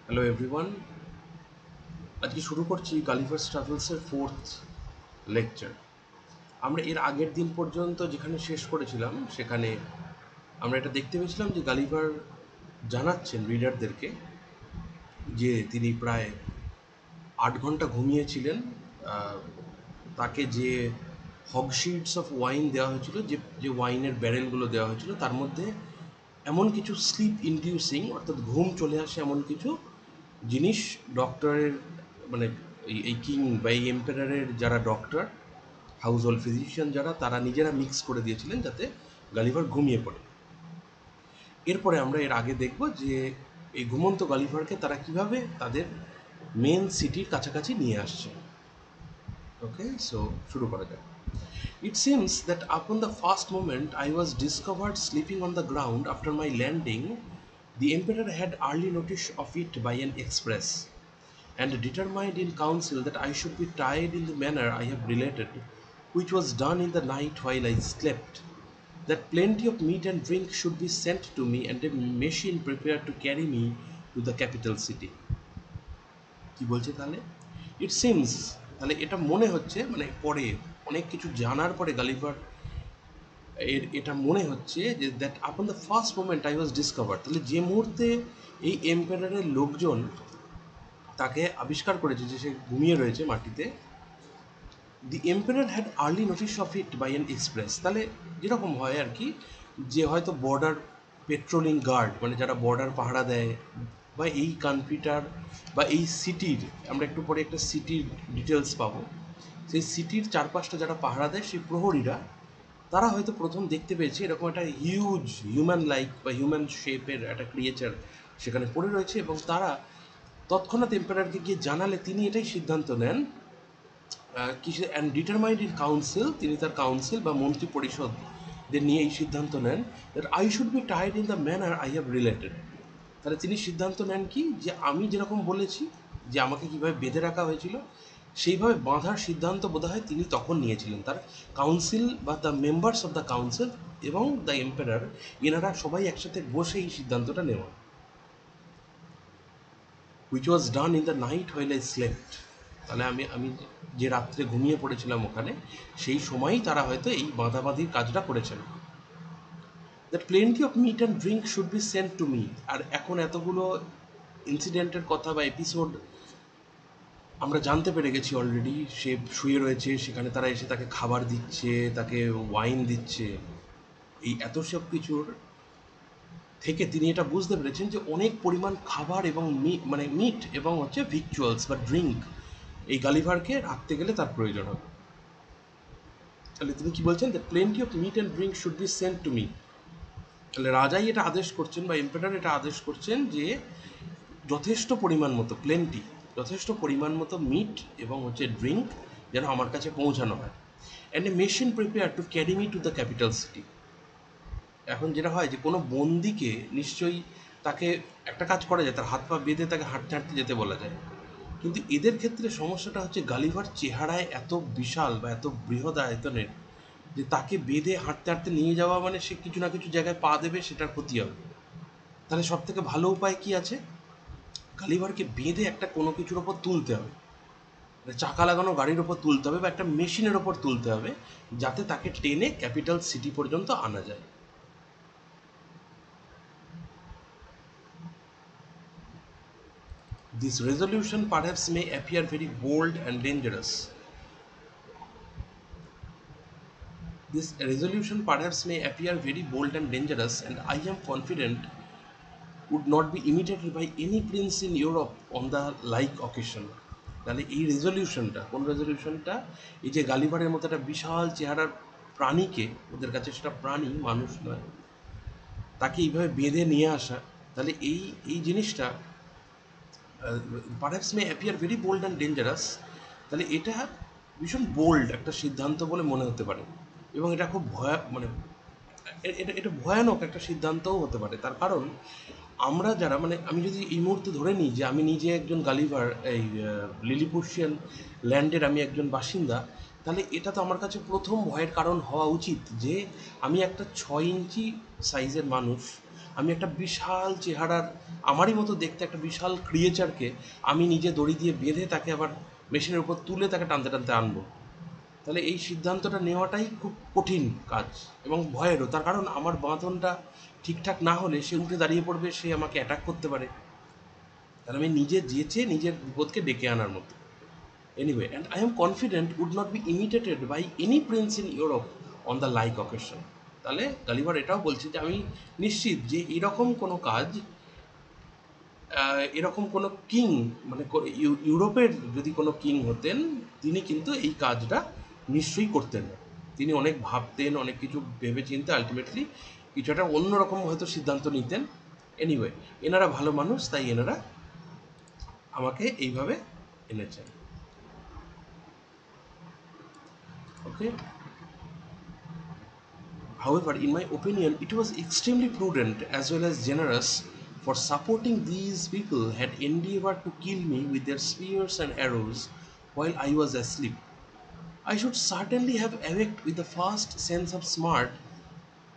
Hello everyone, আজকে শুরু করছি গালিভার্স ট্রাভেলসের 4th লেকচার। আমরা এর আগের দিন পর্যন্ত যেখানে শেষ করেছিলাম সেখানে আমরা এটা দেখতে পেয়েছিলাম যে গালিভার জানাচ্ছেন রিডারদেরকে যে তিনি প্রায় 8 ঘন্টা ঘুমিয়েছিলেন। তাকে যে হগশিটস অফ ওয়াইন দেওয়া হয়েছিল, যে যে ওয়াইনের ব্যারেলগুলো দেওয়া হয়েছিল, তার মধ্যে এমন কিছু স্লিপ ইনডিউসিং অর্থাৎ ঘুম চলে আসে এমন কিছু জিনিস ডক্টরের মানে এই কিং বা এই এম্পায়ারের যারা ডক্টর, হাউস হোল্ড ফিজিশিয়ান যারা, তারা নিজেরা মিক্স করে দিয়েছিলেন যাতে গালিভার ঘুমিয়ে পড়ে। এরপরে আমরা এর আগে দেখব যে এই ঘুমন্ত গালিভারকে তারা কিভাবে তাদের মেন সিটির কাছাকাছি নিয়ে আসছে। ওকে, সো শুরু করা যাক। It seems that upon the first moment I was discovered sleeping on the ground after my landing, the Emperor had early notice of it by an express, and determined in council that I should be tied in the manner I have related, which was done in the night while I slept, that plenty of meat and drink should be sent to me, and a machine prepared to carry me to the capital city. কি বলছে তাহলে? It seems, তাহলে এটা মনে হচ্ছে মানে পরে অনেক কিছু জানার পরে গালিভার এটা মনে হচ্ছে যে that upon the first moment I was discover, তাহলে যে মুহূর্তে এই এম্পায়ারের লোকজন তাকে আবিষ্কার করেছে যে সে ঘুমিয়ে রয়েছে মাটিতে, the empire had early notice of it by an express, তাহলে যেরকম হয় আর কি, যে হয়তো বর্ডার পেট্রোলিং গার্ড মানে যারা বর্ডার পাহারা দেয় বা এই কান্ট্রিটার বা এই সিটির, আমরা একটু পরে একটা সিটির ডিটেলস পাবো, সেই সিটির চারপাশটা যারা পাহারা দেয় সেই প্রহরীরা, তারা হয়তো প্রথম দেখতে পেয়েছে এরকম একটা হিউজ হিউম্যান লাইক বা হিউম্যান শেপের একটা ক্রিয়েচার সেখানে পড়ে রয়েছে, এবং তারা তৎক্ষণাৎ এম্পায়ারকে গিয়ে জানালে তিনি এটাই সিদ্ধান্ত নেন, কিছু অ্যান্ড ডিটারমাইন্ড ইন কাউন্সিল, তিনি তার কাউন্সিল বা মন্ত্রী পরিষদদের নিয়ে এই সিদ্ধান্ত নেন that I should be tied in the manner I have related. তাহলে তিনি সিদ্ধান্ত নেন কি, যে আমি যেরকম বলেছি যে আমাকে কীভাবে বেঁধে রাখা হয়েছিল সেইভাবে বাঁধার সিদ্ধান্ত বোধহয় তিনি তখন নিয়েছিলেন। তার কাউন্সিল বা the members of the council এবং দ্য এম্পায়ার, এনারা সবাই একসাথে বসে এই সিদ্ধান্তটা নেওয়া, which was done in the night while I slept. তাহলে আমি আমি যে রাত্রে ঘুমিয়ে পড়েছিলাম ওখানে, সেই সময়ই তারা হয়তো এই বাঁধাবাঁধির কাজটা করেছেন। That plenty of meat and drink should be sent to me. আর এখন এতগুলো ইনসিডেন্টের কথা বা এপিসোড আমরা জানতে পেরে গেছি অলরেডি। সে শুয়ে রয়েছে সেখানে, তারা এসে তাকে খাবার দিচ্ছে, তাকে ওয়াইন দিচ্ছে, এই এত সব কিছুর থেকে তিনি এটা বুঝতে পেরেছেন যে অনেক পরিমাণ খাবার এবং মানে মিট এবং হচ্ছে ভিকচুয়ালস বা ড্রিঙ্ক এই গালিভারকে রাখতে গেলে তার প্রয়োজন হবে। তাহলে তিনি কি বলছেন, the plenty of meat and drink should be sent to me. তাহলে রাজাই এটা আদেশ করছেন বা এম্পায়ার এটা আদেশ করছেন যে যথেষ্ট পরিমাণ মতো প্লেন্টি, যথেষ্ট পরিমাণ মতো মিট এবং হচ্ছে ড্রিঙ্ক যেন আমার কাছে পৌঁছানো হয়, and a machine prepare to carry me to the capital city. এখন যেটা হয় যে কোনো বন্দিকে নিশ্চয়ই তাকে একটা কাজ করা যায়, তার হাত পা বেঁধে তাকে হাঁটতে হাঁটতে যেতে বলা যায়, কিন্তু এদের ক্ষেত্রে সমস্যাটা হচ্ছে গালিভার চেহারায় এত বিশাল বা এত বৃহৎ আয়তনের যে তাকে বেঁধে হাঁটতে হাঁটতে নিয়ে যাওয়া মানে সে কিছু না কিছু জায়গায় পা দেবে, সেটার ক্ষতি হবে। তাহলে সব থেকে ভালো উপায় কি আছে, গালিভারকে বেঁধে একটা কোনো কিছুর ওপর তুলতে হবে, মানে চাকা লাগানো গাড়ির ওপর তুলতে হবে বা একটা মেশিনের ওপর তুলতে হবে, যাতে তাকে টেনে ক্যাপিটাল সিটি পর্যন্ত আনা যায়। This resolution perhaps may appear very bold and dangerous. This resolution perhaps may appear very bold and dangerous, and I am confident would not be imitated by any prince in Europe on the like occasion. তাহলে এই রেজলিউশনটা, কোন রেজলিউশনটা, এই যে গালিভারের মতো একটা বিশাল চেহারার প্রাণীকে, ওদের কাছে সেটা প্রাণী মানুষ নয়, তাকে এইভাবে বেঁধে নিয়ে আসা, তাহলে এই এই জিনিসটা perhaps may appear very bold and dangerous, তাহলে এটা ভীষণ বোল্ড একটা সিদ্ধান্ত বলে মনে হতে পারে, এবং এটা খুব মানে এটা এটা ভয়ানক একটা সিদ্ধান্তও হতে পারে। তার কারণ আমরা যারা, মানে আমি যদি এই মুহূর্তে ধরে নিই যে আমি নিজে একজন গালিভার, এই লিলিপুশিয়ান ল্যান্ডের আমি একজন বাসিন্দা, তাহলে এটা তো আমার কাছে প্রথম ভয়ের কারণ হওয়া উচিত যে আমি একটা 6 ইঞ্চি সাইজের মানুষ, আমি একটা বিশাল চেহারার, আমারই মতো দেখতে একটা বিশাল ক্রিয়েচারকে আমি নিজে দড়ি দিয়ে বেঁধে তাকে আবার মেশিনের উপর তুলে তাকে টানতে টানতে আনবো। তাহলে এই সিদ্ধান্তটা নেওয়াটাই খুব কঠিন কাজ এবং ভয়েরও, তার কারণ আমার বাঁধনটা ঠিকঠাক না হলে সে উঠে দাঁড়িয়ে পড়বে, সে আমাকে অ্যাটাক করতে পারে। তাহলে আমি নিজে যেচে নিজের বিপদকে ডেকে আনার মতো। Anyway, and I am confident would not be imitated by any prince in Europe on the like occasion. তাহলে গালিভার এটাও বলছে যে আমি নিশ্চিত যে এরকম কোনো কাজ, এরকম কোনো কিং, মানে ইউরোপের যদি কোনো কিং হতেন, তিনি কিন্তু এই কাজটা নিশ্চয়ই করতেন না। তিনি অনেক ভাবতেন, অনেক কিছু ভেবে চিন্তে আলটিমেটলি কিছু একটা অন্যরকম হয়তো সিদ্ধান্ত নিতেন। এনিওয়ে, এনারা ভালো মানুষ, তাই এনারা আমাকে এইভাবে এনেছেন। ওকে। However, in my opinion, it was extremely prudent as well as generous, for supporting these people had endeavored to kill me with their spears and arrows while I was asleep. I should certainly have awaked with the first sense of smart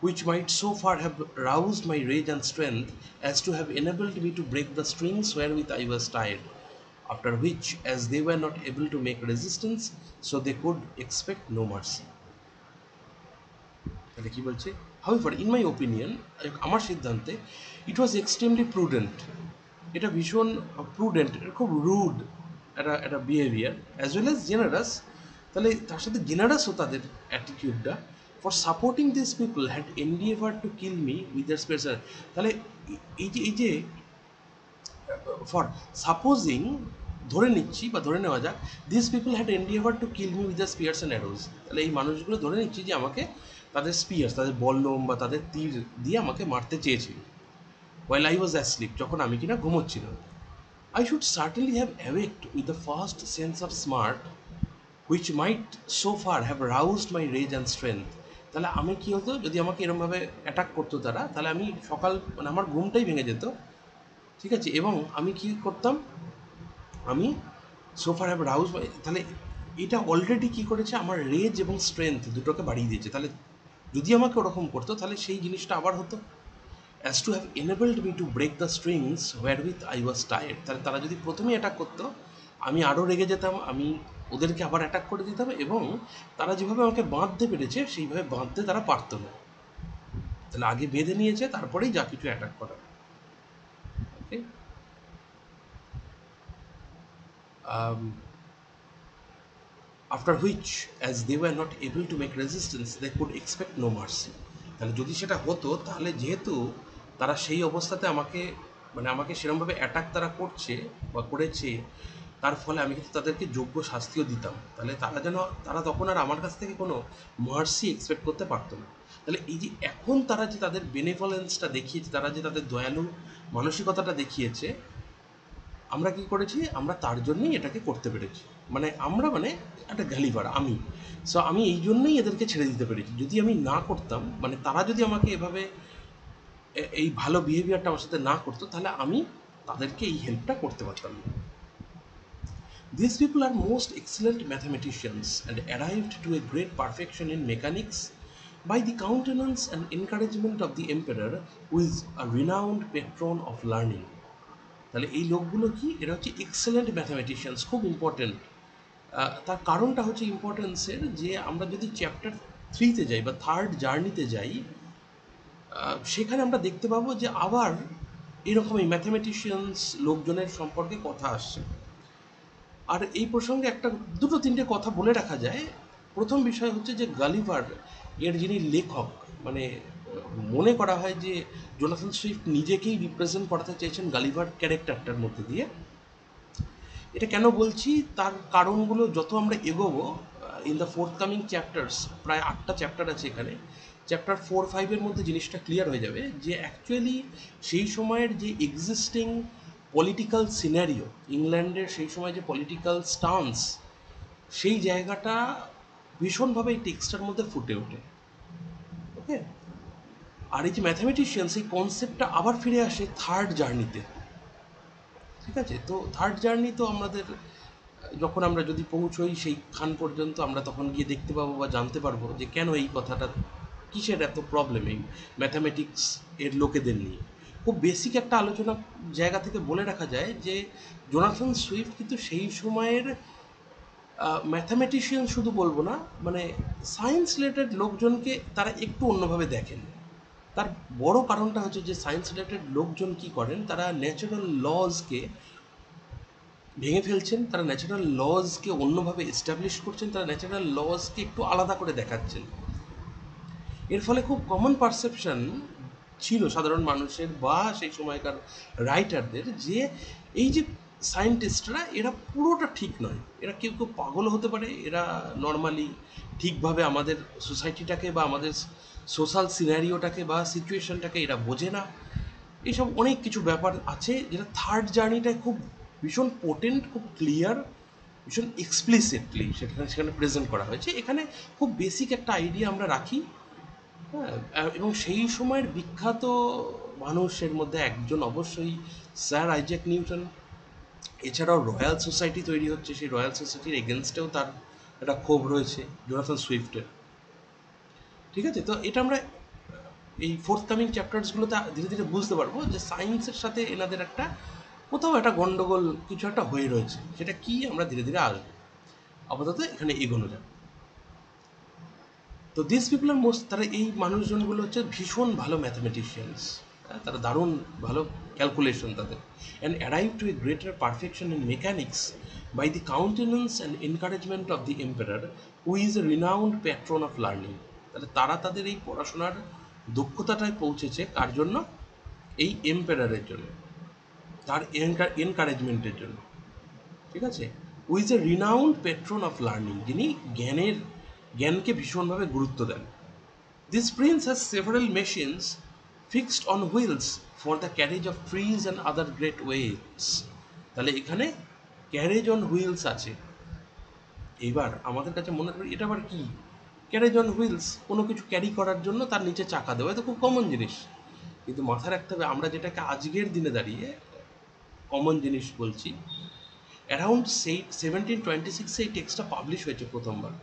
which might so far have roused my rage and strength as to have enabled me to break the strings wherewith I was tied. After which, as they were not able to make resistance, so they could expect no mercy. তাহলে কি বলছে, however in my opinion, আমার সিদ্ধান্তে, ইট ওয়াজ extremely prudent, এটা ভীষণ prudent, এটা খুব rude একটা একটা behaviour, as well as generous. তাহলে তার সাথে জেনারাসও তাদের অ্যাটিটিউডটা, for supporting this people had endeavour to kill me with their special. তাহলে এই যে ফর সাপোজিং, ধরে নিচ্ছি বা ধরে নেওয়া যাক, this people had endeavour to kill me with the spears and arrows. তাহলে এই মানুষগুলো ধরে নিচ্ছি যে আমাকে তাদের স্পিয়ার্স, তাদের বল্লম বা তাদের তীর দিয়ে আমাকে মারতে চেয়েছিল, ওয়াইল আই ওয়াজ অ্যাসলিপ, যখন আমি কিনা ঘুমোচ্ছিলাম। I should certainly have awaked with the first sense of smart which might so far have roused my rage and strength. তাহলে আমি কী হতো, যদি আমাকে এরমভাবে অ্যাটাক করতো তারা, তাহলে আমি সকাল, মানে আমার ঘুমটাই ভেঙে যেত, ঠিক আছে, এবং আমি কী করতাম, আমি সোফার হ্যাভ রাউজ, তাহলে এটা অলরেডি কী করেছে, আমার রেজ এবং স্ট্রেংথ দুটোকে বাড়িয়ে দিয়েছে। তাহলে যদি আমাকে ওরকম করতো তাহলে সেই জিনিসটা আবার হতো, as to have enabled me to break the strings wherewith I was tired. তাহলে তারা যদি প্রথমেই অ্যাটাক করতো, আমি আরও রেগে যেতাম, আমি ওদেরকে আবার অ্যাটাক করে দিতাম, এবং তারা যেভাবে আমাকে বাঁধতে পেরেছে সেইভাবে বাঁধতে তারা পারতো না। তাহলে আগে বেঁধে নিয়েছে, তারপরেই যা কিছু অ্যাটাক করা। ওকে। After which, as they were not able to make resistance, they could expect no mercy. তাহলে যদি সেটা হতো, তাহলে যেহেতু তারা সেই অবস্থাতে আমাকে, মানে আমাকে সেরকমভাবে অ্যাটাক তারা করছে বা করেছে, তার ফলে আমি কিন্তু তাদেরকে যোগ্য শাস্তিও দিতাম, তাহলে তারা তখন আর আমার কাছ থেকে কোনো মার্সি এক্সপেক্ট করতে পারতো না। তাহলে এই যে এখন তারা যে তাদের বেনেভলেন্সটা দেখিয়েছে, তারা যে তাদের দয়ালু মানসিকতাটা দেখিয়েছে, আমরা কি করেছি, আমরা তার জন্যই এটাকে করতে পেরেছি। মানে আমরা, মানে একটা গালিভার আমি, সো আমি এই জন্যই এদেরকে ছেড়ে দিতে পেরেছি। যদি আমি না করতাম, মানে তারা যদি আমাকে এভাবে এই ভালো বিহেভিয়ারটা আমার সাথে না করতো, তাহলে আমি তাদেরকে এই হেল্পটা করতে পারতাম না। These people are most excellent mathematicians and arrived to a great perfection in mechanics by the countenance and encouragement of the emperor, who is a renowned patron of learning. তাহলে এই লোকগুলো কি, এরা হচ্ছে এক্সেলেন্ট ম্যাথামেটিশিয়ানস, খুব ইম্পর্টেন্ট। তার কারণটা হচ্ছে ইম্পর্টেন্সের, যে আমরা যদি চ্যাপ্টার 3-তে যাই বা থার্ড জার্নিতে যাই, সেখানে আমরা দেখতে পাবো যে আবার এরকম এই ম্যাথামেটিশিয়ানস লোকজনের সম্পর্কে কথা আসছে। আর এই প্রসঙ্গে দুটো তিনটে কথা বলে রাখা যায়। প্রথম বিষয় হচ্ছে যে গালিভার এর যিনি লেখক, মানে মনে করা হয় যে জোনাথন সুইফট নিজেকেই রিপ্রেজেন্ট করাতে চেয়েছেন গালিভার ক্যারেক্টারটার মধ্যে দিয়ে। এটা কেন বলছি, তার কারণগুলো যত আমরা এগোবো, in the fourth coming chapters, প্রায় 8টা চ্যাপ্টার আছে এখানে, চ্যাপ্টার 4-5-এর মধ্যে জিনিসটা ক্লিয়ার হয়ে যাবে যে অ্যাকচুয়ালি সেই সময়ের যে এক্সিস্টিং পলিটিক্যাল সিনারিও, ইংল্যান্ডের সেই সময় যে পলিটিক্যাল স্টান্স, সেই জায়গাটা ভীষণভাবে এই টেক্সটার মধ্যে ফুটে ওঠে। ওকে। আর এই যে ম্যাথামেটিশিয়ান, সেই কনসেপ্টটা আবার ফিরে আসে থার্ড জার্নিতে, ঠিক আছে। তো থার্ড জার্নি তো আমাদের, যখন আমরা যদি পৌঁছই সেইখান পর্যন্ত, আমরা তখন গিয়ে দেখতে পাবো বা জানতে পারবো যে কেন এই কথাটা কিসের এত প্রবলেম এই ম্যাথামেটিক্স এর লোকেদের নিয়ে। খুব বেসিক একটা আলোচনা জায়গা থেকে বলে রাখা যায় যে জোনাথন সুইফট কিন্তু সেই সময়ের ম্যাথামেটিশিয়ান শুধু বলবো না, মানে সায়েন্স রিলেটেড লোকজনকে তারা একটু অন্যভাবে দেখেন। তার বড় কারণটা হচ্ছে যে সায়েন্স রিলেটেড লোকজন কি করেন, তারা ন্যাচারাল লজকে ভেঙে ফেলছেন, তারা ন্যাচারাল লজকে অন্যভাবে এস্টাবলিশ করছেন, তারা ন্যাচারাল লজকে একটু আলাদা করে দেখাচ্ছেন। এর ফলে খুব কমন পারসেপশন ছিল সাধারণ মানুষের বা সেই সময়কার রাইটারদের যে এই যে সায়েন্টিস্টরা এরা পুরোটা ঠিক নয়, এরা কেউ কেউ পাগল হতে পারে, এরা নর্মালি ঠিকভাবে আমাদের সোসাইটিটাকে বা আমাদের সোশ্যাল সিনারিওটাকে বা সিচুয়েশনটাকে এরা বোঝে না। এইসব অনেক কিছু ব্যাপার আছে যেটা থার্ড জার্নিটায় খুব ভীষণ পোটেন্ট, খুব ক্লিয়ার, ভীষণ এক্সপ্লিসিটলি সেখানে প্রেজেন্ট করা হয়েছে। এখানে খুব বেসিক একটা আইডিয়া আমরা রাখি। হ্যাঁ, এবং সেই সময়ের বিখ্যাত মানুষের মধ্যে একজন অবশ্যই স্যার আইজ্যাক নিউটন। এছাড়াও রয়্যাল সোসাইটি তৈরি হচ্ছে, সেই রয়্যাল সোসাইটির এগেনস্টেও তার একটা ক্ষোভ রয়েছে জোনাথন সুইফটের। ঠিক আছে, তো এটা আমরা এই ফোর্থ কামিং চ্যাপ্টার্সগুলোতে ধীরে ধীরে বুঝতে পারবো যে সায়েন্সের সাথে এনাদের একটা কোথাও একটা গন্ডগোল কিছু একটা হয়ে রয়েছে, সেটা কি আমরা ধীরে ধীরে আসবো। আপাতত এখানে এগোনো যাবে। তো দিস পিপল আর মোস্ট, তারা এই মানুষজনগুলো হচ্ছে ভীষণ ভালো ম্যাথামেটিশিয়ানস। তারা দারুণ ভালো ক্যালকুলেশন তাদের, and arrive to a greater perfection in mechanics by the countenance and encouragement of the emperor who is a renowned patron of learning. তাহলে তারা তাদের এই পড়াশোনার দক্ষতাটায় পৌঁছেছে কার জন্য? এই এম্পারারের জন্য, তার এনকারেজমেন্টের জন্য। ঠিক আছে, হু is a renowned patron of learning, যিনি জ্ঞানকে ভীষণভাবে গুরুত্ব দেন। This prince has several machines fixed on wheels for the carriage of trees and other great weights. তাহলে এখানে ক্যারেজ অন হুইলস আছে। এবার আমাদের কাছে মনে করি এটা আবার কি? ক্যারেজ অন হুইলস, কোনো কিছু ক্যারি করার জন্য তার নিচে চাকা দেওয়া, এটা খুব কমন জিনিস। কিন্তু মাথায় রাখতে হবে আমরা যেটাকে আজকের দিনে দাঁড়িয়ে কমন জিনিস বলছি, অ্যারাউন্ড 1726 এই টেক্সটটা পাবলিশ হয়েছে প্রথমবার,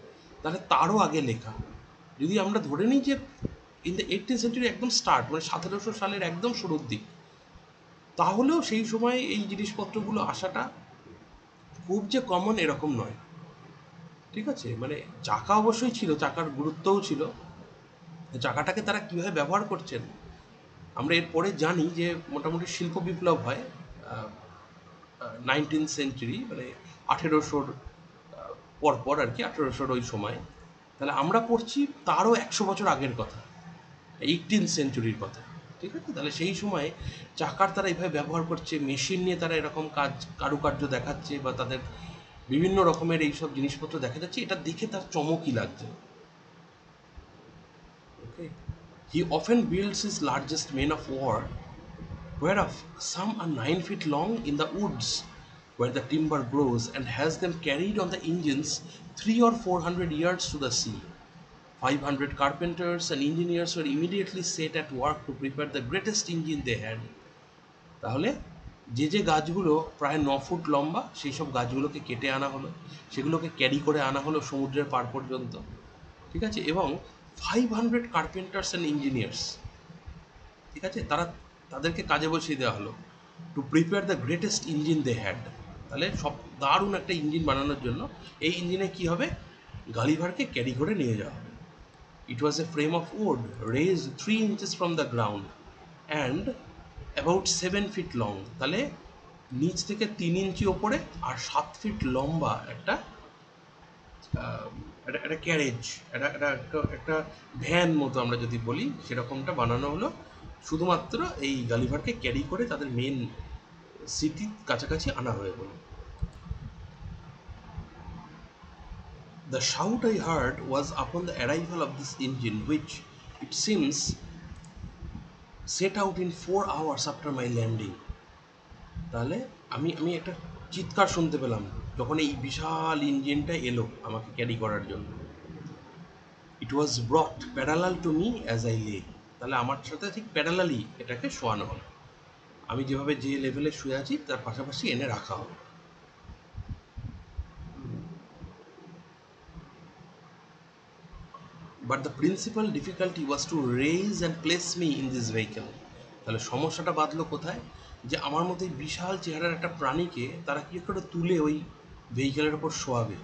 তাহলে তারও আগে লেখা। যদি আমরা ধরে নিই যে ইন দ্য 18th সেঞ্চুরি একদম স্টার্ট, মানে 1700 সালের একদম শুরুর দিক, তাহলেও সেই সময় এই জিনিসপত্রগুলো আসাটা খুব যে কমন এরকম নয়। ঠিক আছে, মানে চাকা অবশ্যই ছিল, চাকার গুরুত্বও ছিল, চাকাটাকে তারা কীভাবে ব্যবহার করছেন আমরা এরপরে জানি যে মোটামুটি শিল্প বিপ্লব হয় 19th সেঞ্চুরি, মানে 1800 পরপর আর কি, 1800 ওই সময়। তাহলে আমরা পড়ছি তারও 100 বছর আগের কথা, 18th সেঞ্চুরির কথা। ঠিক আছে, তাহলে সেই সময় চাকার তারা এইভাবে ব্যবহার করছে, মেশিন নিয়ে তারা এরকম কারুকার্য দেখাচ্ছে বা তাদের বিভিন্ন রকমের এইসব জিনিসপত্র দেখা যাচ্ছে, এটা দেখে তার চমকই লাগছে। Okay, he often builds his largest men of war, whereof some are 9 feet long in the woods where the timber grows, and has them carried on the engines 300 or 400 yards to the sea. 500 carpenters and engineers were immediately set at work to prepare the greatest engine they had. তাহলে যে গাছগুলো প্রায় 9 foot লম্বা সেই সব গাছগুলোকে কেটে আনা হলো, সেগুলোকে ক্যারি করে আনা হলো সমুদ্রের পার পর্যন্ত। ঠিক আছে, এবং 500 কার্পেন্টার্স অ্যান্ড ইঞ্জিনিয়ার্স, ঠিক আছে, তাদেরকে কাজে বসিয়ে দেওয়া হলো to prepare the greatest engine they had. তাহলে সব দারুণ একটা ইঞ্জিন বানানোর জন্য এই ইঞ্জিনে কী হবে? গালিভারকে ক্যারি করে নিয়ে যাওয়া হবে। It was a frame of wood raised 3 inches from the ground and about 7 feet long. তাহলে নিচ থেকে 3 ইঞ্চি ওপরে আর 7 ফিট লম্বা একটা একটা ক্যারেজ, একটা ভ্যান মতো আমরা যদি বলি সেরকমটা বানানো হলো শুধুমাত্র এই গালিভারকে ক্যারি করে তাদের মেন সিটির কাছাকাছি আনা হয়ে গেল। The shout I heard was upon the arrival of this engine, which, it seems, set out in 4 hours after my landing. তাহলে আমি আমি একটা চিৎকার শুনতে পেলাম যখন এই বিশাল ইঞ্জিনটা এলো আমাকে ক্যারি করার জন্য। It was brought parallel to me as I lay. তাহলে আমার সাথে ঠিক প্যারালালি এটাকে শোয়ানো হলো, আমি যেভাবে যে লেভেলে শুয়ে আছি তার পাশাপাশি এনে রাখা হলো। But the principal difficulty was two raise and place me in this vehicle. তাহলে সমস্যাটা বাঁধলো কোথায়, যে আমার মতো এই বিশাল চেহারার একটা প্রাণীকে তারা কি করে তুলে ওই ভেহিকেলের ওপর শোয়াবে।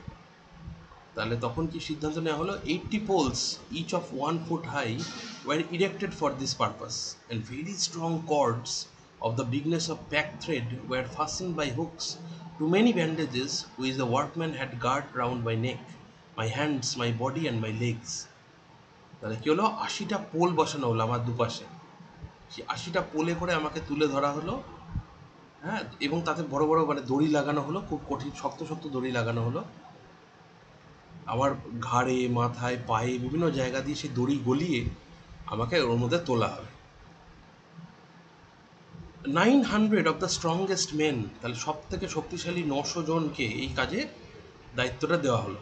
তাহলে তখন কি সিদ্ধান্ত নেওয়া হলো, 80 poles each of 1 foot high were erected for this purpose and very strong cords of the bigness of pack thread were fasten by hooks to many bandages which the workman had girt round my neck, my hands, my body and my legs. তাহলে কি হলো, 80টা pole বসানো হলো আমার দুপাশে। সেই 80টা পোলে করে আমাকে তুলে ধরা হলো, হ্যাঁ, এবং তাতে বড় বড় মানে দড়ি লাগানো হলো, খুব কঠিন শক্ত শক্ত দড়ি লাগানো হলো আমার ঘাড়ে, মাথায়, পায়ে বিভিন্ন জায়গা দিয়ে সেই দড়ি গলিয়ে আমাকে ওর মধ্যে তোলা হবে। 900 অফ দ্য স্ট্রংগেস্ট মেন, তাহলে সব থেকে শক্তিশালী 900 জনকে এই কাজে দায়িত্বটা দেওয়া হলো।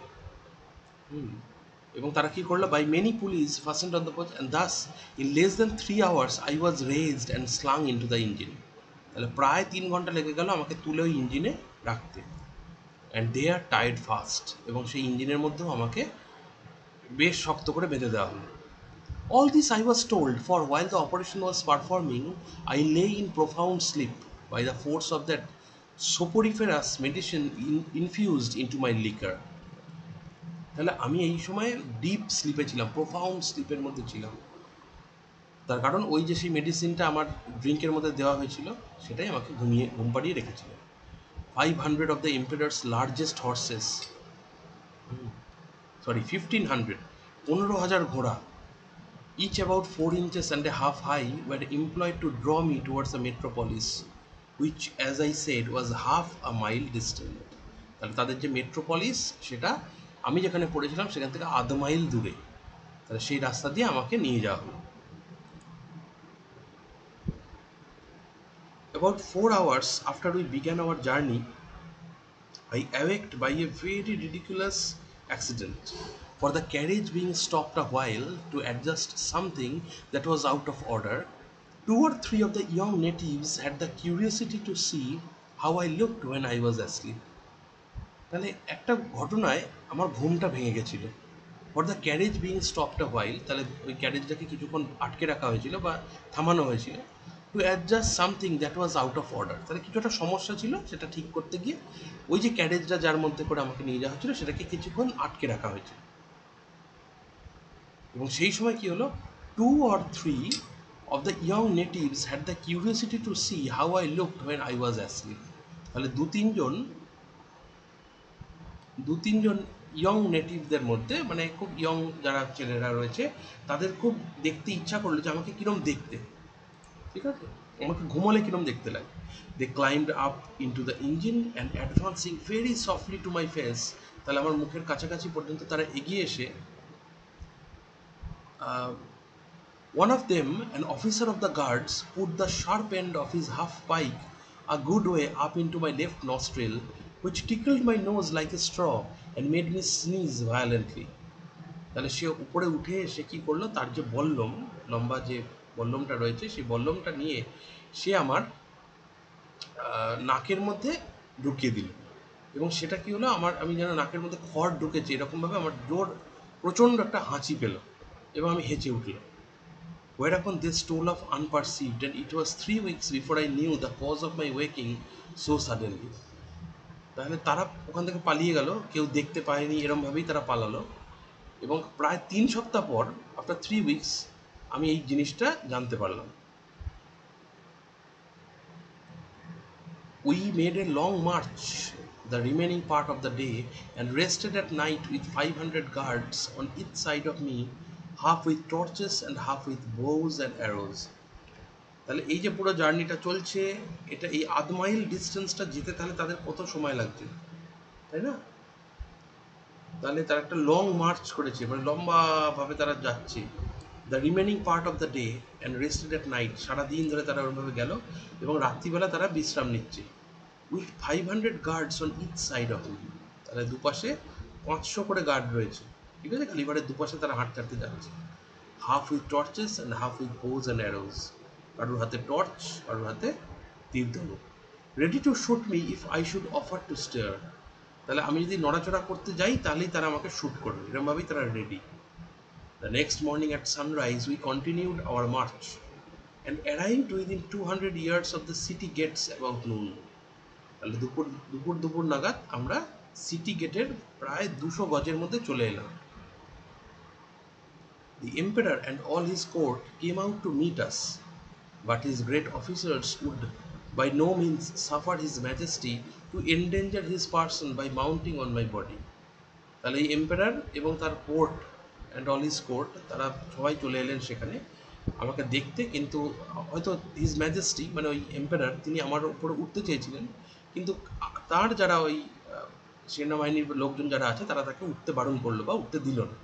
এবং তারা কি করলো, by many pulleys fastened on the poles and thus in less than 3 hours I was raised and slung into the engine. তাহলে প্রায় 3 ঘন্টা লেগে গেল আমাকে তুলে ওই ইঞ্জিনে রাখতে। And they are tired fast, এবং সেই ইঞ্জিনের মধ্যেও আমাকে বেশ শক্ত করে বেঁধে দেওয়া হলো। All this I was told, for while the operation was performing, I lay in profound sleep by the force of that soporiferous medicine infused into my liquor. তাহলে আমি এই সময় ডিপ স্লিপে ছিলাম, প্রোফাউন্ড স্লিপের মধ্যে ছিলাম। তার কারণ ওই যে সেই মেডিসিনটা আমার ড্রিঙ্কের মধ্যে দেওয়া হয়েছিল, সেটাই আমাকে ঘুম পাড়িয়ে রেখেছিল। 500 অফ দ্য এম্পারার্স লার্জেস্ট হর্সেস, 1500, 15,000 ঘোড়া, each about 4 inches and a half high, were employed to draw me towards the metropolis, which, as I said, was half a mile distant. তাহলে তাদের যে মেট্রোপলিস, সেটা আমি যেখানে পড়েছিলাম সেখান থেকে আধ মাইল দূরে। তাহলে সেই রাস্তা দিয়ে আমাকে নিয়ে যাওয়া হলো। About 4 hours after we began our journey, I awaked by a very ridiculous accident, for the carriage being stopped a while to adjust something that was out of order. 2 or 3 of the young natives had the curiosity to see how I looked when I was asleep. তাহলে একটা ঘটনায় আমার ঘুমটা ভেঙে গেছিল। For the carriage being stopped a while, তাহলে ওই ক্যারেজটাকে কিছুক্ষণ আটকে রাখা হয়েছিল বা থামানো হয়েছিল। To adjust something that was out of order, তাহলে কিছু একটা সমস্যা ছিল, সেটা ঠিক করতে গিয়ে ওই যে ক্যারেজটা যার মধ্যে করে আমাকে নিয়ে যাওয়া হচ্ছিল সেটাকে কিছুক্ষণ আটকে রাখা হয়েছিল। এবং সেই সময় কি হলো, 2 or 3 of the young natives had the curiosity to see how I looked when I was asleep. তাহলে দু তিনজন ইয়ং নেটিভদের মধ্যে, মানে খুব ইয়ং যারা ছেলেরা রয়েছে, তাদের খুব দেখতে ইচ্ছা করলো যে আমাকে কীরকম দেখতে, ঠিক আছে, আমাকে ঘুমোলে কীরকম দেখতে লাগে। They climbed up into the engine and advancing very softly to my face, তাহলে আমার মুখের কাছাকাছি পর্যন্ত তারা এগিয়ে এসে, one of them, an officer of the guards, put the sharp end of his half pike a good way up into my left nostril, which tickled my nose like a straw and made me sneeze violently. তাহলে সে উপরে উঠে সে কী করলো, তার যে বল্লম, লম্বা যে বল্লমটা রয়েছে, সেই বল্লমটা নিয়ে সে আমার নাকের মধ্যে ঢুকিয়ে দিল। এবং সেটা কী হলো, আমি যেন নাকের মধ্যে খড় ঢুকেছে এরকমভাবে আমার জোর প্রচণ্ড একটা হাঁচি পেল এবং আমি হেঁচে উঠলাম। Whereupon they stole off unperceived, and it was 3 weeks before I knew the cause of my waking so suddenly. তাহলে তারা ওখান থেকে পালিয়ে গেল, কেউ দেখতে পায়নি, এরমভাবেই তারা পালালো। এবং প্রায় 3 সপ্তাহ পর, আফটার 3 উইকস, আমি এই জিনিসটা জানতে পারলাম। We made a long march the remaining part of the day and rested at night with 500 guards on each side of me, half with torches and half with bows and arrows. তাহলে এই যে পুরো জার্নিটা চলছে, এটা এই আধ mile ডিস্টেন্সটা যেতে তাহলে তাদের কত সময় লাগছে, তাই না? তাহলে তারা একটা লং মার্চ করেছে, মানে লম্বাভাবে তারা যাচ্ছে। The remaining part of the day and rested at night, সারাদিন ধরে তারা ওরভাবে গেল এবং রাত্রিবেলা তারা বিশ্রাম নিচ্ছে। With 500 guards on each side of me, তাহলে দুপাশে 500 করে গার্ড রয়েছে, ঠিক আছে, কালীবাড়ির দুপাশে তারা হাঁটতে হাঁটতে যাচ্ছে। Half with torches and half with bows and arrows, কারোর হাতে টর্চ, কারোর হাতে তীর ধনুক, ready to shoot me if I should offer to stir, তাহলে আমি যদি নড়াচড়া করতে যাই তাহলেই তারা আমাকে শ্যুট করবে, এরকমভাবেই তারা ready. The next morning at sunrise, we continued our march and arrived within 200 yards of the city gates about noon. তাহলে দুপুর দুপুর দুপুর নাগাদ আমরা সিটি গেটের প্রায় 200 গজের মধ্যে চলে এলাম। The emperor and all his court came out to meet us, but his great officers would by no means suffer his majesty to endanger his person by mounting on my body. তাহলে এই emperor এবং তার court and all his court তারা সবাই চলে এলেন সেখানে আমাকে দেখতে, কিন্তু হয়তো হিজ ম্যাজেস্টি মানে ওই এম্পারার তিনি আমার উপরে উঠতে চেয়েছিলেন, কিন্তু তার যারা ওই সেনাবাহিনীর লোকজন যারা আছে তারা তাকে উঠতে বারণ করলো বা উঠতে দিল না,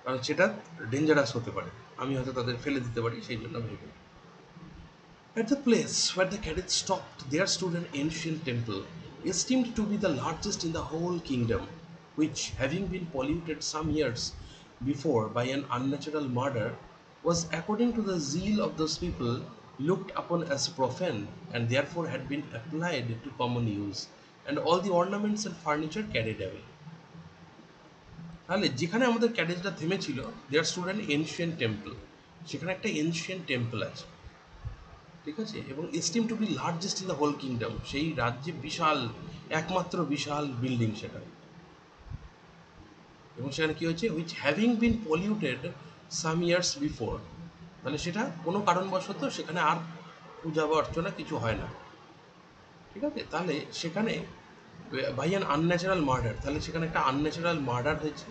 কারণ সেটা ডেঞ্জারাস হতে পারে, আমি হয়তো তাদের ফেলে দিতে পারি সেই জন্য ভেবে। At the place where the carriage stopped, there stood an ancient temple, esteemed to be the largest in the whole kingdom, which, having been polluted some years before by an unnatural murder, was, according to the zeal of those people, looked upon as profane, and therefore had been applied to common use, and all the ornaments and furniture carried away. তাহলে যেখানে আমাদের ক্যারেজটা থেমেছিল, there stood an ancient temple, সেখানে একটা ancient temple আছে, ঠিক আছে, এবং esteem to be largest in the whole kingdom, সেই রাজ্যে বিশাল, একমাত্র বিশাল বিল্ডিং সেটা, এবং সেখানে কী হয়েছে, which having been polluted some years before, মানে সেটা কোনো কারণবশত সেখানে আর পূজা বা অর্চনা কিছু হয় না, ঠিক আছে। তাহলে সেখানে বাই অ্যান আনন্যাচারাল মার্ডার, তাহলে সেখানে একটা আনন্যাচারাল মার্ডার হয়েছে,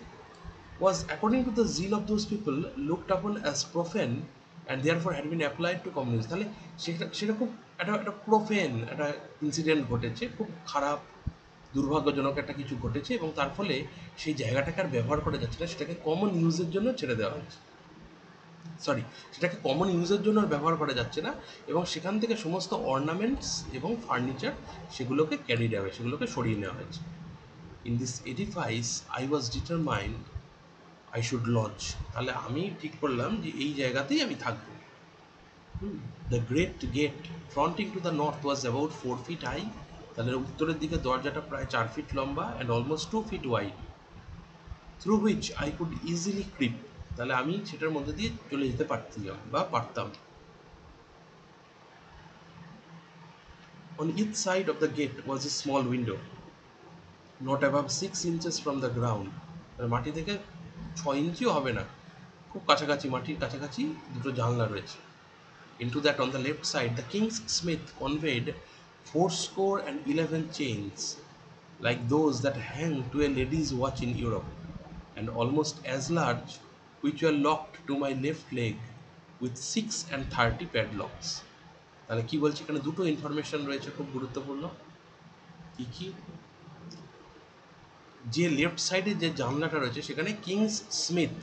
was according to the zeal of those people looked upon as profane and therefore had been applied to common use. তাহলে সেটা খুব একটা প্রোফেন একটা ইনসিডেন্ট ঘটেছে, খুব খারাপ দুর্ভাগ্যজনক একটা কিছু ঘটেছে, এবং তার ফলে সেই জায়গাটাকে আর ব্যবহার করা যাচ্ছে না, সেটাকে কমন ইউজের জন্য ছেড়ে দেওয়া হয়েছে, সরি, সেটাকে কমন ইউজের জন্য আর ব্যবহার করা যাচ্ছে না, এবং সেখান থেকে সমস্ত অর্নামেন্টস এবং ফার্নিচার সেগুলোকে ক্যারি দেওয়া, সেগুলোকে সরিয়ে নেওয়া হয়েছে। In this edifice I was determined I should lodge, তাহলে আমি ঠিক করলাম যে এই জায়গাতেই আমি থাকবো। The great gate fronting to the north was about 4 feet high, তাহলে উত্তরের দিকে দরজাটা প্রায় 4 feet লম্বা and almost 2 feet wide, through which I could easily creep, তাহলে আমি সেটার মধ্যে দিয়ে চলে যেতে পারছিলাম বা পারতাম। On each side of the gate was a small window not above 6 inches from the ground, মাটি থেকে 6 ইঞ্চিও হবে না, খুব কাছাকাছি, মাটির কাছাকাছি দুটো জানলা রয়েছে। Into that on the left side the king's smith conveyed 411 chains, like those that hang to a lady's watch in Europe, and almost as large, which were locked to my left leg with 630 padlocks. তাহলে কি বলছে, এখানে দুটো information রয়েছে খুব গুরুত্বপূর্ণ। কি কি, যে লেফট সাইডে যে জানলাটা রয়েছে সেখানে কিংস স্মিথ,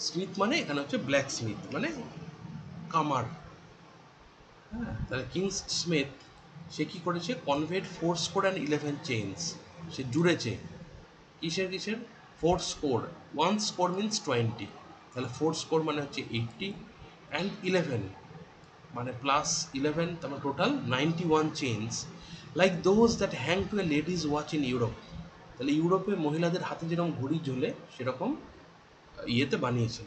স্মিথ মানে এখানে হচ্ছে ব্ল্যাক স্মিথ মানে কামার, হ্যাঁ, তাহলে কিংস স্মিথ সে কী করেছে, কনভেড 411 চেইনস, সে জুড়েছে কিসের কিসের, 4 স্কোর, 1 স্কোর মিনস 20, তাহলে 4 স্কোর মানে হচ্ছে 80 অ্যান্ড 11 মানে প্লাস 11, তারপর total 91 chains, like those that hang to a ladies watch in Europe, তাহলে ইউরোপে মহিলাদের হাতে যেরকম ঘড়ি ঝোলে সেরকম ইয়েতে বানিয়েছে,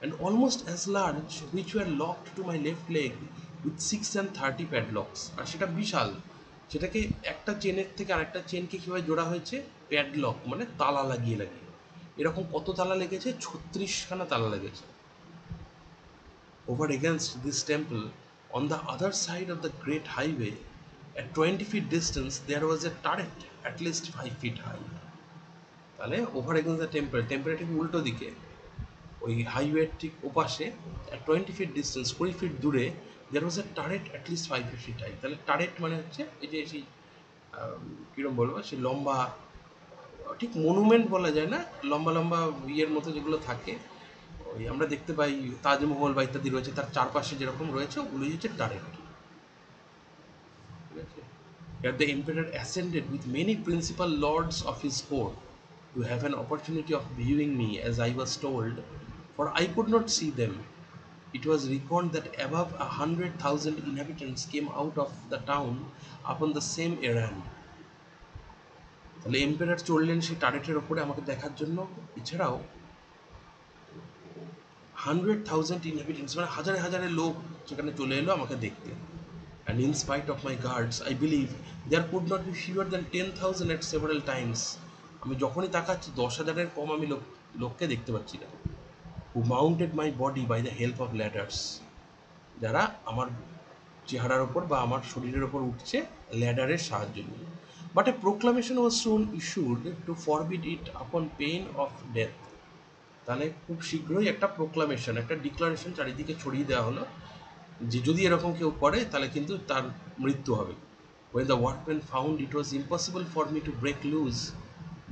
and almost as large, which were locked to my left leg with 630 padlocks, আর সেটা বিশাল, সেটাকে একটা চেনের থেকে আরেকটা চেনকে কীভাবে জোড়া হয়েছে, প্যাডলক মানে তালা লাগিয়ে লাগিয়ে, এরকম কত তালা লেগেছে, 36খানা তালা লেগেছে। Over against this temple, on the other side of the great highway, at 20 feet distance, there was a turret at least 5 feet high. তাহলে ওভার এগেন্স্ট দ্য টেম্পল, টেম্পলের ঠিক উল্টো দিকে ওই হাইওয়ের ঠিক ওপাশে 20 feet ডিস্টেন্স, 20 feet দূরে, দেয়ার ওয়াজ এ টারেট অ্যাটলিস্ট 5 feet হাই, তাহলে টারেট মানে হচ্ছে এই যে সেই কীরকম বলবো, সেই লম্বা, ঠিক মনুমেন্ট বলা যায় না, লম্বা লম্বা ইয়ের মতো যেগুলো থাকে, ওই আমরা দেখতে পাই তাজমহল বা ইত্যাদি রয়েছে, তার চারপাশে যেরকম রয়েছে ওগুলোই হচ্ছে টারেট, ঠিক আছে। Here the emperor ascended with many principal lords of his court to have an opportunity of viewing me as I was told, for I could not see them. It was reckoned that above 100,000 inhabitants came out of the town upon the same errand. তাহলে emperor চললেন সেই টারেটের ওপরে আমাকে দেখার জন্য, এছাড়াও 100,000 inhabitants, মানে হাজারে হাজারে লোক সেখানে চলে এলো আমাকে দেখতে। And in spite of my guards, I believe there could not be fewer than 10,000 at several times. আমি যখনই তাকাচ্ছি 10,000-এর কম আমি লোককে দেখতে পাচ্ছি না। Who mounted my body by the help of ladders, যারা আমার চেহারার ওপর বা আমার শরীরের ওপর উঠছে ল্যাডারের সাহায্য নিয়ে। But a proclamation was soon issued to forbid it upon pain of death. তাহলে খুব শীঘ্রই একটা প্রোক্লামেশন, একটা ডিক্লারেশন চারিদিকে ছড়িয়ে দেওয়া হলো যে যদি এরকম কেউ করে তাহলে কিন্তু তার মৃত্যু হবে। When the workmen found it was impossible for me to break loose,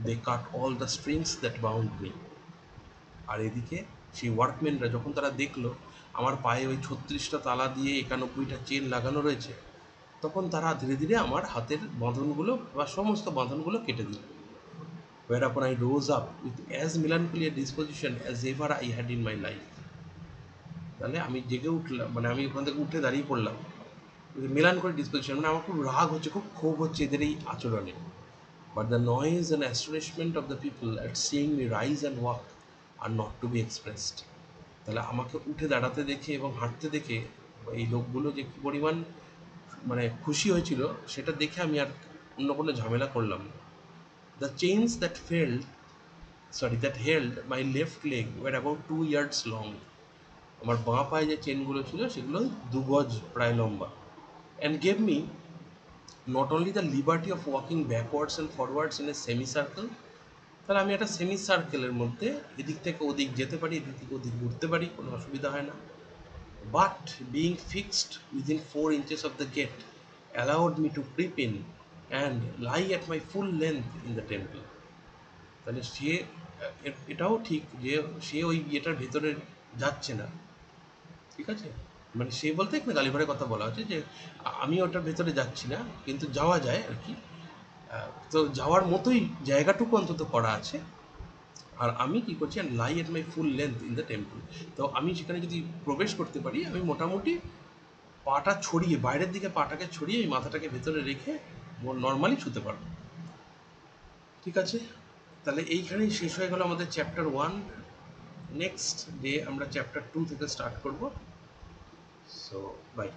they cut all the strings that bound me. আর এদিকে সেই ওয়ার্কম্যানরা যখন তারা দেখলো আমার পায়ে ওই 36টা তালা দিয়ে 91টা চেন লাগানো রয়েছে, তখন তারা ধীরে ধীরে আমার হাতের বাঁধনগুলো বা সমস্ত বাঁধনগুলো কেটে দিল। Whereupon I rose up with as melancholy a disposition as ever I had in my life. তাহলে আমি জেগে উঠলাম, মানে আমি ওখান থেকে উঠে দাঁড়িয়ে পড়লাম মেলানকলি ডিসপোজিশন, মানে আমার খুব রাগ হচ্ছে, খুব ক্ষোভ হচ্ছে এদের এই আচরণে। But the noise and astonishment of the people at seeing me rise and walk are not to be expressed. তাহলে আমাকে উঠে দাঁড়াতে দেখে এবং হাঁটতে দেখে এই লোকগুলো যে কী পরিমাণ মানে খুশি হয়েছিল সেটা দেখে আমি আর অন্য কোনো ঝামেলা করলাম না। The chains that held my left leg were about 2 yards long. আমার বাঁ পায়ে যে চেনগুলো ছিল সেগুলো 2 গজ প্রায় লম্বা। And gave me not only the liberty of walking backwards and forwards in a semicircle, তাহলে আমি একটা সেমি সার্কেলের মধ্যে এদিক থেকে ওদিক যেতে পারি, এদিক থেকে ওদিক ঘুরতে পারি, কোনো অসুবিধা হয় না। But being fixed within 4 inches of the gate allowed me to creep in and lie at my full length in the temple. তাহলে সে এটাও ঠিক যে সে ওই ইয়েটার ভেতরে যাচ্ছে না, ঠিক আছে, মানে সে বলতে এখানে গালিভারের কথা বলা হচ্ছে যে আমি ওটার ভেতরে যাচ্ছি না কিন্তু যাওয়া যায় আর কি। তো যাওয়ার মতোই জায়গাটুকু অন্তত করা আছে। আর আমি কী করছি, lie at my full length in the temple. তো আমি সেখানে যদি প্রবেশ করতে পারি আমি মোটামুটি পাটা ছড়িয়ে, বাইরের দিকে পাটাকে ছড়িয়ে এই মাথাটাকে ভেতরে রেখে নর্মালি শুতে পারবো। ঠিক আছে, তাহলে এইখানেই শেষ হয়ে গেল আমাদের চ্যাপ্টার 1। নেক্সট ডে আমরা চ্যাপ্টার 2 থেকে স্টার্ট করব। So by.